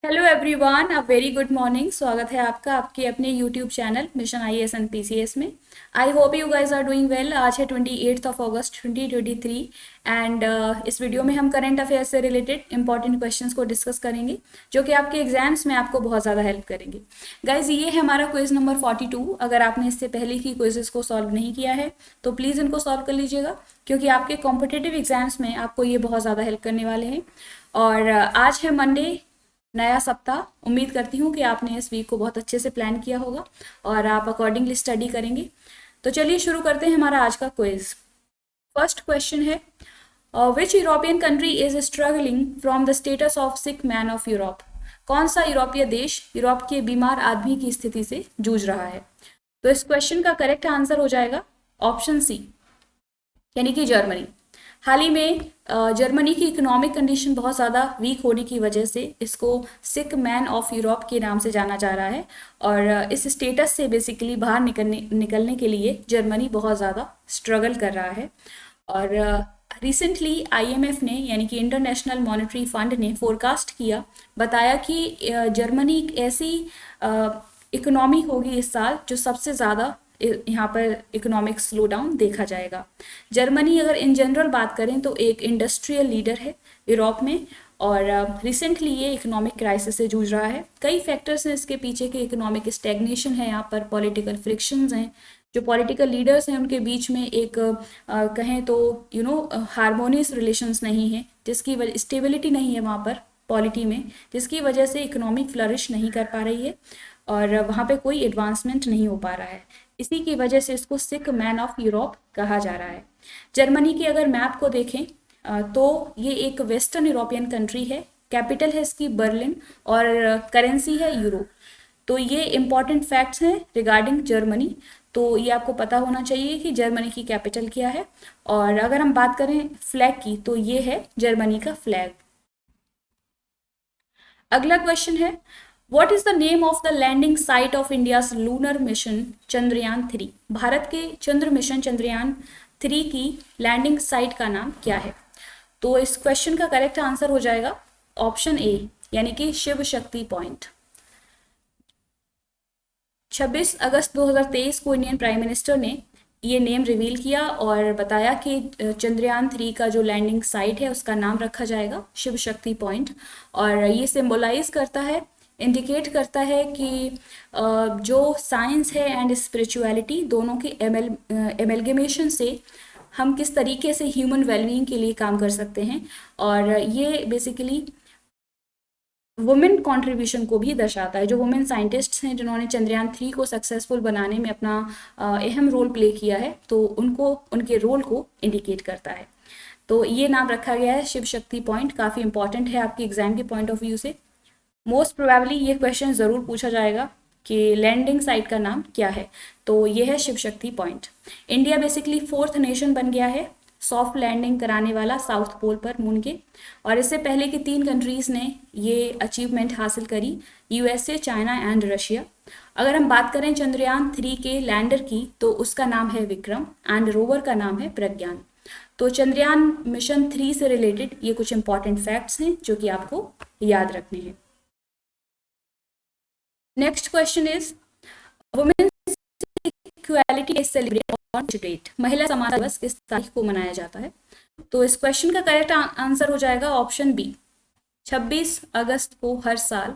Hello everyone, a very good morning. स्वागत है आपका आपके अपने YouTube channel mission IAS and PCS में। I hope you guys are doing well. आज है 28 अगस्त 2023 एंड इस वीडियो में हम करंट अफेयर्स से रिलेटेड इंपॉर्टेंट क्वेश्चंस को डिस्कस करेंगे जो कि आपके एग्जाम्स में आपको बहुत ज़्यादा हेल्प करेंगे। गाइज, ये है हमारा क्विज नंबर 42। अगर आपने इससे पहले की क्विजेस को सॉल्व नहीं किया है तो प्लीज़ इनको सॉल्व कर लीजिएगा, क्योंकि आपके कॉम्पिटेटिव एग्जाम्स में आपको ये बहुत ज़्यादा हेल्प करने वाले हैं। और आज है मंडे, नया सप्ताह। उम्मीद करती हूँ कि आपने इस वीक को बहुत अच्छे से प्लान किया होगा और आप अकॉर्डिंगली स्टडी करेंगे। तो चलिए शुरू करते हैं हमारा आज का क्विज। फर्स्ट क्वेश्चन है, which European country is struggling from the status of sick man of Europe? कौन सा यूरोपीय देश यूरोप के बीमार आदमी की स्थिति से जूझ रहा है? तो इस क्वेश्चन का करेक्ट आंसर हो जाएगा ऑप्शन सी, यानी कि जर्मनी। हाल ही में जर्मनी की इकोनॉमिक कंडीशन बहुत ज़्यादा वीक होने की वजह से इसको सिक मैन ऑफ यूरोप के नाम से जाना जा रहा है। और इस स्टेटस से बेसिकली बाहर निकलने के लिए जर्मनी बहुत ज़्यादा स्ट्रगल कर रहा है। और रिसेंटली आईएमएफ ने, यानी कि इंटरनेशनल मॉनेटरी फंड ने फोरकास्ट किया, बताया कि जर्मनी एक ऐसी इकोनॉमी होगी इस साल जो सबसे ज़्यादा यहाँ पर इकोनॉमिक स्लो डाउन देखा जाएगा। जर्मनी अगर इन जनरल बात करें तो एक इंडस्ट्रियल लीडर है यूरोप में, और रिसेंटली ये इकोनॉमिक क्राइसिस से जूझ रहा है। कई फैक्टर्स हैं इसके पीछे के। इकोनॉमिक स्टैग्नेशन है, यहाँ पर पॉलिटिकल फ्रिक्शंस हैं, जो पॉलिटिकल लीडर्स हैं उनके बीच में एक कहें तो हारमोनियस रिलेशंस नहीं है, जिसकी वजह स्टेबिलिटी नहीं है वहाँ पर पॉलिटी में, जिसकी वजह से इकोनॉमिक फ्लरिश नहीं कर पा रही है और वहाँ पे कोई एडवांसमेंट नहीं हो पा रहा है। इसी की वजह से इसको सिक मैन ऑफ यूरोप कहा जा रहा है। जर्मनी के अगर मैप को देखें तो ये एक वेस्टर्न यूरोपियन कंट्री है। कैपिटल है इसकी बर्लिन और करेंसी है यूरो। तो ये इंपॉर्टेंट फैक्ट्स हैं रिगार्डिंग जर्मनी। तो ये आपको पता होना चाहिए कि जर्मनी की कैपिटल क्या है। और अगर हम बात करें फ्लैग की तो ये है जर्मनी का फ्लैग। अगला क्वेश्चन है, What is the name of the landing site of India's lunar mission Chandrayaan 3? Bharat के चंद्र मिशन चंद्रयान 3 की लैंडिंग साइट का नाम क्या है? तो इस क्वेश्चन का करेक्ट आंसर हो जाएगा ऑप्शन ए, यानी कि शिव शक्ति पॉइंट। 26 अगस्त 2023 को इंडियन प्राइम मिनिस्टर ने ये नेम रिवील किया और बताया कि चंद्रयान 3 का जो लैंडिंग साइट है उसका नाम रखा जाएगा शिव शक्ति पॉइंट। और ये सिंबलाइज करता है, इंडिकेट करता है कि जो साइंस है एंड स्पिरिचुअलिटी दोनों के एमलगेमेशन से हम किस तरीके से ह्यूमन वेलबींग के लिए काम कर सकते हैं। और ये बेसिकली वुमेन कंट्रीब्यूशन को भी दर्शाता है। जो वुमेन साइंटिस्ट्स हैं जिन्होंने चंद्रयान 3 को सक्सेसफुल बनाने में अपना अहम रोल प्ले किया है, तो उनको उनके रोल को इंडिकेट करता है। तो ये नाम रखा गया है शिव शक्ति पॉइंट। काफ़ी इंपॉर्टेंट है आपके एग्जाम के पॉइंट ऑफ व्यू से। मोस्ट प्रोबेबली ये क्वेश्चन ज़रूर पूछा जाएगा कि लैंडिंग साइट का नाम क्या है। तो ये है Shiv Shakti point. India basically 4th nation बन गया है सॉफ्ट लैंडिंग कराने वाला साउथ पोल पर मून के। और इससे पहले की 3 कंट्रीज़ ने ये अचीवमेंट हासिल करी, यूएसए, चाइना एंड रशिया। अगर हम बात करें चंद्रयान 3 के लैंडर की तो उसका नाम है विक्रम एंड रोवर का नाम है प्रज्ञान। तो चंद्रयान मिशन 3 से रिलेटेड ये कुछ इंपॉर्टेंट फैक्ट्स हैं जो कि आपको याद रखने हैं। Next question is, women's equality is celebrated on which date? महिला समानता दिवस किस तारीख को मनाया जाता है? तो इस क्वेश्चन का करेक्ट आंसर हो जाएगा ऑप्शन बी, 26 अगस्त को हर साल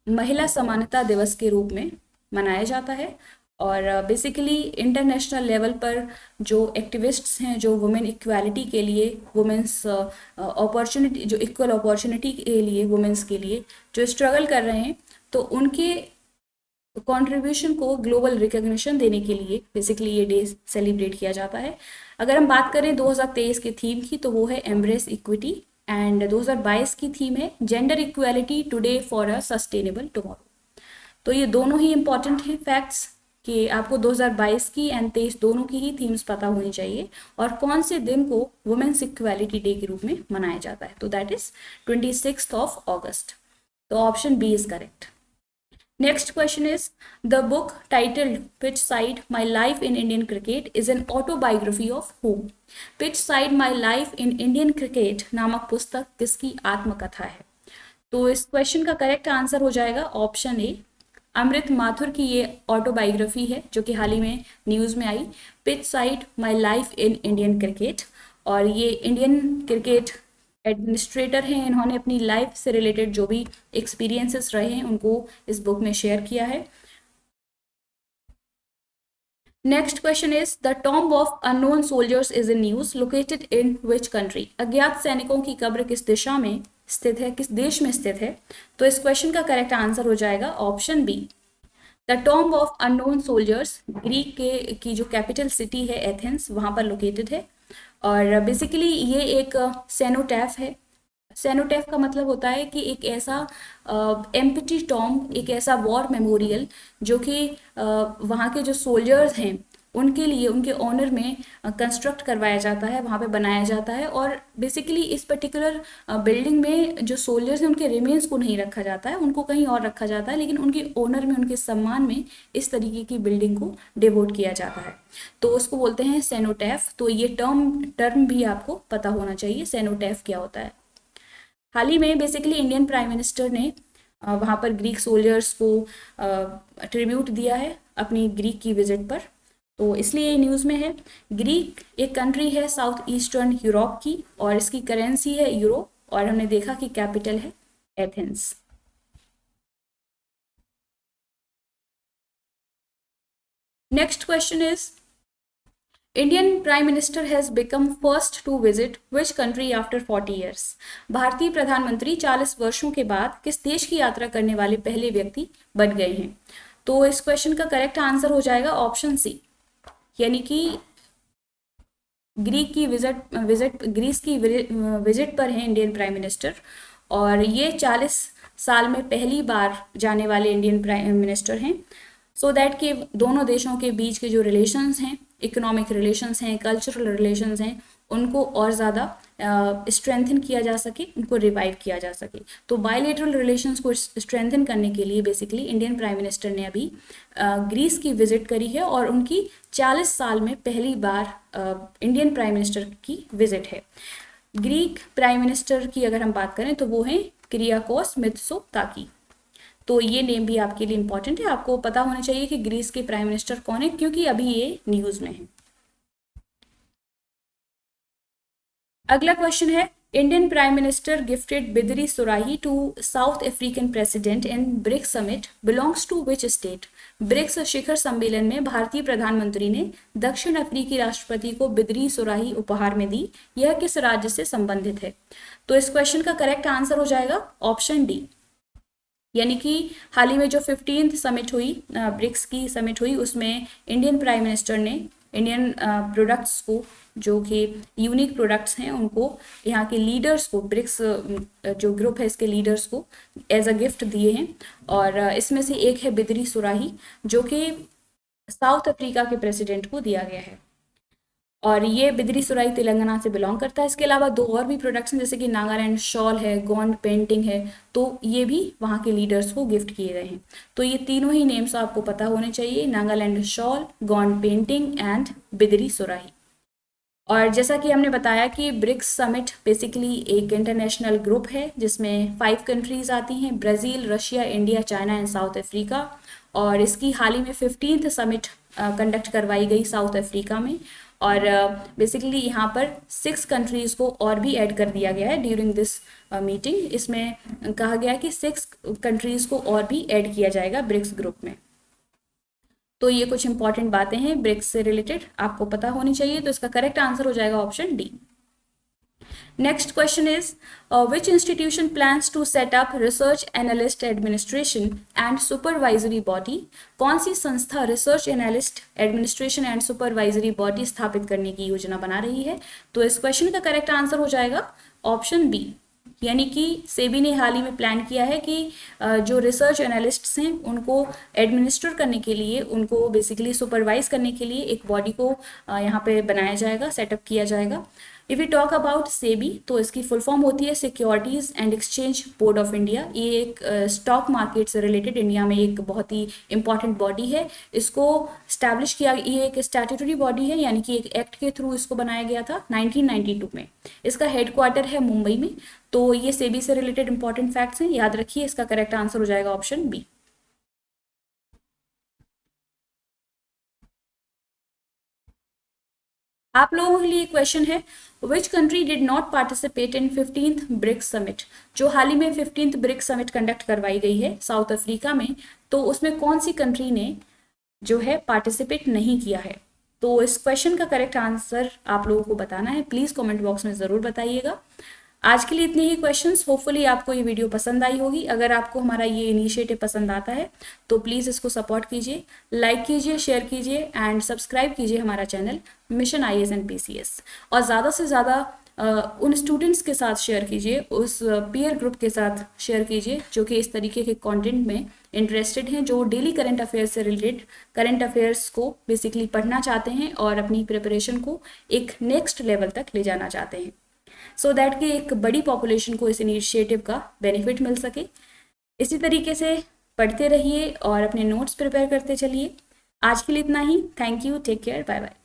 महिला समानता दिवस के रूप में मनाया जाता है। और बेसिकली इंटरनेशनल लेवल पर जो एक्टिविस्ट्स हैं जो वुमेन इक्वालिटी के लिए, वुमेन्स अपॉर्चुनिटी, जो इक्वल अपॉर्चुनिटी के लिए वुमेन्स के लिए जो स्ट्रगल कर रहे हैं, तो उनके कंट्रीब्यूशन को ग्लोबल रिकग्निशन देने के लिए बेसिकली ये डे सेलिब्रेट किया जाता है। अगर हम बात करें 2023 के थीम की तो वो है एम्ब्रेस इक्विटी एंड 2022 की थीम है gender equality today for a sustainable tomorrow. तो ये दोनों ही इंपॉर्टेंट हैं फैक्ट्स कि आपको 2022 की एंड 23 दोनों की ही थीम्स पता होनी चाहिए और कौन से दिन को वुमेन्स इक्वालिटी डे के रूप में मनाया जाता है। तो दैट इज 26 अगस्त। तो option B is correct. Next question is, the book titled Pitch Side My Life in Indian Cricket is an autobiography of whom? Pitch Side My Life in Indian Cricket नामक पुस्तक किसकी आत्मकथा है? तो इस question का करेक्ट आंसर हो जाएगा ऑप्शन ए। अमृत माथुर की ये ऑटोबायोग्राफी है जो कि हाल ही में न्यूज़ में आई, pitch side my life in Indian cricket. और ये इंडियन क्रिकेट एडमिनिस्ट्रेटर हैं, इन्होंने अपनी लाइफ से रिलेटेड जो भी एक्सपीरियंसेस रहे हैं उनको इस बुक में शेयर किया है। Next question is the tomb of unknown soldiers is in news located in which country. अज्ञात सैनिकों की कब्र किस दिशा में स्थित है, किस देश में स्थित है? तो इस क्वेश्चन का करेक्ट आंसर हो जाएगा option B. The tomb of unknown soldiers Greek के की जो कैपिटल सिटी है एथेंस, वहां पर लोकेटेड है। और बेसिकली ये एक सेनोटैफ है। सेनोटैफ का मतलब होता है कि एक ऐसा एम्प्टी टॉम्ब, एक ऐसा वॉर मेमोरियल जो कि वहाँ के जो सोल्जर्स हैं उनके लिए, उनके ऑनर में कंस्ट्रक्ट करवाया जाता है, वहाँ पे बनाया जाता है। और बेसिकली इस पर्टिकुलर बिल्डिंग में जो सोल्जर्स हैं उनके रिमेन्स को नहीं रखा जाता है, उनको कहीं और रखा जाता है, लेकिन उनके ऑनर में, उनके सम्मान में इस तरीके की बिल्डिंग को डिवोट किया जाता है, तो उसको बोलते हैं सेनोटैफ। तो ये टर्म भी आपको पता होना चाहिए, सेनोटैफ क्या होता है। हाल ही में बेसिकली इंडियन प्राइम मिनिस्टर ने वहाँ पर ग्रीक सोल्जर्स को ट्रिब्यूट दिया है अपनी ग्रीक की विजिट पर, तो इसलिए ये न्यूज़ में है। ग्रीक एक कंट्री है साउथ ईस्टर्न यूरोप की और इसकी करेंसी है यूरो, और हमने देखा कि कैपिटल है Athens. Next question is Indian prime minister has become first to visit which country after 40 years. भारतीय प्रधानमंत्री 40 वर्षों के बाद किस देश की यात्रा करने वाले पहले व्यक्ति बन गए हैं? तो इस क्वेश्चन का करेक्ट आंसर हो जाएगा ऑप्शन सी, यानी कि ग्रीस की विजिट पर है इंडियन प्राइम मिनिस्टर, और ये 40 साल में पहली बार जाने वाले इंडियन प्राइम मिनिस्टर हैं, सो दैट कि दोनों देशों के बीच के जो रिलेशंस हैं, इकोनॉमिक रिलेशंस हैं, कल्चरल रिलेशंस हैं, उनको और ज़्यादा स्ट्रेंथन किया जा सके, उनको रिवाइव किया जा सके। तो बायलेटरल रिलेशंस को स्ट्रेंथन करने के लिए बेसिकली इंडियन प्राइम मिनिस्टर ने अभी ग्रीस की विजिट करी है, और उनकी 40 साल में पहली बार इंडियन प्राइम मिनिस्टर की विजिट है। ग्रीक प्राइम मिनिस्टर की अगर हम बात करें तो वो हैं किरियाकोस मित्सोताकी। तो ये नेम भी आपके लिए इंपॉर्टेंट है, आपको पता होना चाहिए कि ग्रीस के प्राइम मिनिस्टर कौन है, क्योंकि अभी ये न्यूज़ में है। अगला क्वेश्चन है Indian prime minister gifted Bidri surahi to South African president in BRICS summit belongs to which state. BRICS शिखर सम्मेलन में भारतीय प्रधानमंत्री ने दक्षिण अफ्रीकी राष्ट्रपति को बिदरी सुराही उपहार में दी, यह किस राज्य से संबंधित है? तो इस क्वेश्चन का करेक्ट आंसर हो जाएगा ऑप्शन डी, यानी कि हाल ही में जो 15th समिट हुई, ब्रिक्स की समिट हुई, उसमें इंडियन प्राइम मिनिस्टर ने इंडियन प्रोडक्ट्स को, जो कि यूनिक प्रोडक्ट्स हैं, उनको, यहाँ के लीडर्स को, ब्रिक्स जो ग्रुप है इसके लीडर्स को एज अ गिफ्ट दिए हैं। और इसमें से एक है बिदरी सुराही, जो कि साउथ अफ्रीका के प्रेसिडेंट को दिया गया है, और ये बिदरी सुराही तेलंगाना से बिलोंग करता है। इसके अलावा दो और भी प्रोडक्ट्स हैं, जैसे कि नागालैंड शॉल है, गोंड पेंटिंग है, तो ये भी वहाँ के लीडर्स को गिफ्ट किए गए हैं। तो ये तीनों ही नेम्स आपको पता होने चाहिए, Nagaland shawl, Gond painting and Bidri सुराही। और जैसा कि हमने बताया कि ब्रिक्स समिट बेसिकली एक इंटरनेशनल ग्रुप है जिसमें 5 कंट्रीज आती हैं, Brazil, Russia, India, China and south Africa. और इसकी हाल ही में 15th समिट कंडक्ट करवाई गई साउथ अफ्रीका में, और बेसिकली यहाँ पर 6 कंट्रीज़ को और भी ऐड कर दिया गया है ड्यूरिंग दिस मीटिंग। इसमें कहा गया कि 6 कंट्रीज़ को और भी ऐड किया जाएगा ब्रिक्स ग्रुप में। तो ये कुछ इंपॉर्टेंट बातें हैं ब्रिक्स से रिलेटेड, आपको पता होनी चाहिए। तो इसका करेक्ट आंसर हो जाएगा option D. Next question is which institution plans to set up research analyst administration and supervisory body. कौन सी संस्था research analyst administration and supervisory body स्थापित करने की योजना बना रही है? तो इस क्वेश्चन का करेक्ट आंसर हो जाएगा ऑप्शन बी, यानी कि सेबी ने हाल ही में प्लान किया है कि जो रिसर्च एनालिस्ट्स हैं उनको एडमिनिस्टर करने के लिए, उनको बेसिकली सुपरवाइज करने के लिए एक बॉडी को यहाँ पे बनाया जाएगा, सेटअप किया जाएगा। If you talk about SEBI, तो इसकी फुल फॉर्म होती है securities and exchange board of India. ये एक स्टॉक मार्केट से रिलेटेड इंडिया में एक बहुत ही इंपॉर्टेंट बॉडी है। इसको स्टैब्लिश किया, ये एक स्टैट्यूटरी बॉडी है, यानी कि एक एक्ट के थ्रू इसको बनाया गया था 1992 में। इसका हेडक्वार्टर है मुंबई में। तो ये सेबी से रिलेटेड इंपॉर्टेंट फैक्ट्स हैं, याद रखिए। इसका करेक्ट आंसर हो जाएगा ऑप्शन बी। आप लोगों के लिए क्वेश्चन है, which country did not participate in 15th BRICS summit. जो हाल ही में 15th ब्रिक्स समिट कंडक्ट करवाई गई है साउथ अफ्रीका में, तो उसमें कौन सी कंट्री ने जो है पार्टिसिपेट नहीं किया है। तो इस क्वेश्चन का करेक्ट आंसर आप लोगों को बताना है, प्लीज़ कमेंट बॉक्स में ज़रूर बताइएगा। आज के लिए इतने ही क्वेश्चंस। होपफुली आपको ये वीडियो पसंद आई होगी। अगर आपको हमारा ये इनिशिएटिव पसंद आता है तो प्लीज़ इसको सपोर्ट कीजिए, लाइक कीजिए, शेयर कीजिए एंड सब्सक्राइब कीजिए हमारा channel mission IAS and PCS। और ज़्यादा से ज़्यादा उन स्टूडेंट्स के साथ शेयर कीजिए, उस पीयर ग्रुप के साथ शेयर कीजिए जो कि इस तरीके के कंटेंट में इंटरेस्टेड हैं, जो डेली करंट अफेयर्स से रिलेटेड करंट अफेयर्स को बेसिकली पढ़ना चाहते हैं और अपनी प्रिपरेशन को एक नेक्स्ट लेवल तक ले जाना चाहते हैं, सो दैट कि एक बड़ी पॉपुलेशन को इस इनिशिएटिव का बेनिफिट मिल सके। इसी तरीके से पढ़ते रहिए और अपने नोट्स प्रिपेयर करते चलिए। आज के लिए इतना ही। Thank you, take care, bye bye.